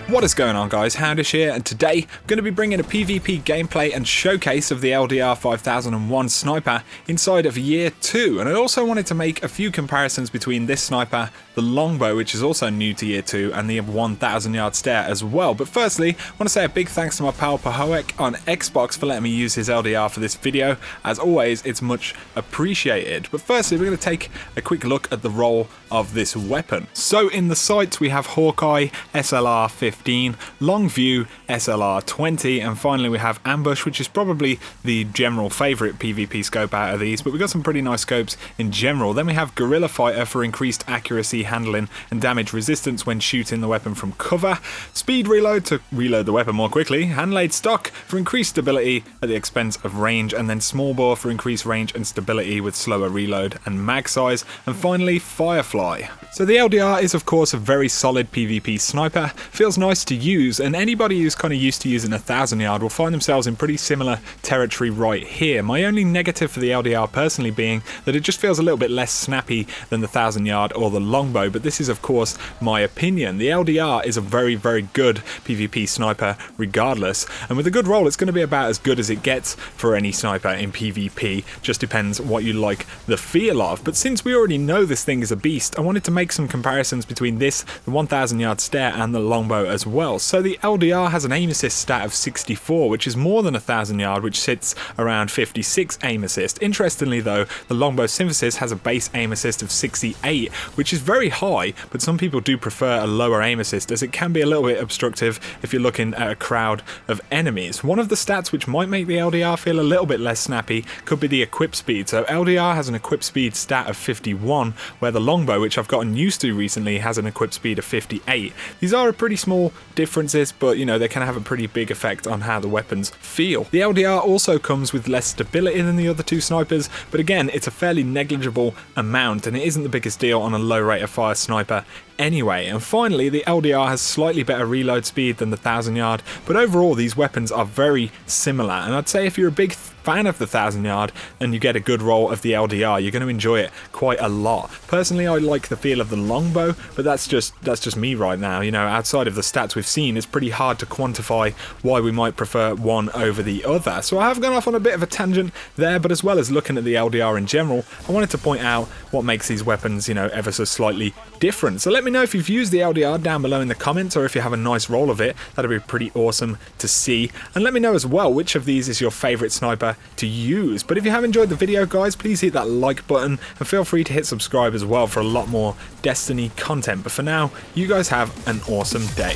What is going on, guys? XHOUNDISHx here, and today I'm going to be bringing a PvP gameplay and showcase of the LDR 5001 sniper inside of Year 2, and I also wanted to make a few comparisons between this sniper, the longbow, which is also new to Year 2, and the 1000 yard stare as well. But firstly, I want to say a big thanks to my pal xHOUNDISHx on Xbox for letting me use his LDR for this video. As always, it's much appreciated. But firstly, we're going to take a quick look at the role of this weapon. So in the sights we have Hawkeye SLR 15, long view SLR 20, and finally we have ambush, which is probably the general favourite PvP scope out of these, but we've got some pretty nice scopes in general. Then we have guerrilla fighter for increased accuracy, handling and damage resistance when shooting the weapon from cover, speed reload to reload the weapon more quickly, hand-laid stock for increased stability at the expense of range, and then small bore for increased range and stability with slower reload and mag size, and finally firefly. So the LDR is of course a very solid PvP sniper, feels nice to use, and anybody who's kind of used to using 1000 yard will find themselves in pretty similar territory right here. My only negative for the LDR personally being that it just feels a little bit less snappy than the 1000 yard or the longbow, but this is of course my opinion. The LDR is a very good PvP sniper regardless, and with a good roll it's going to be about as good as it gets for any sniper in PvP, just depends what you like the feel of. But since we already know this thing is a beast, I wanted to make some comparisons between this, the 1000 yard stare, and the longbow as well. So the LDR has an aim assist stat of 64, which is more than 1000 yard, which sits around 56 aim assist. Interestingly though, the longbow synthesis has a base aim assist of 68, which is very high, but some people do prefer a lower aim assist as it can be a little bit obstructive if you're looking at a crowd of enemies. One of the stats which might make the LDR feel a little bit less snappy could be the equip speed. So LDR has an equip speed stat of 51, where the longbow, which I've gotten used to recently, has an equip speed of 58. These are pretty small differences, but you know, they can have a pretty big effect on how the weapons feel. The LDR also comes with less stability than the other two snipers, but again, it's a fairly negligible amount, and it isn't the biggest deal on a low rate of fire sniper anyway. And finally, the LDR has slightly better reload speed than the 1000 yard, but overall these weapons are very similar, and I'd say if you're a big fan of the 1000 yard and you get a good roll of the LDR, you're going to enjoy it quite a lot. Personally, I like the feel of the longbow, but that's just me right now. You know, outside of the stats we've seen, it's pretty hard to quantify why we might prefer one over the other. So I have gone off on a bit of a tangent there, but as well as looking at the LDR in general, I wanted to point out what makes these weapons, you know, ever so slightly different. So let me know if you've used the LDR down below in the comments, or if you have a nice roll of it. That'd be pretty awesome to see. And let me know as well which of these is your favourite sniper to use. But if you have enjoyed the video, guys, please hit that like button and feel free to hit subscribe as well for a lot more Destiny content. But for now, you guys have an awesome day.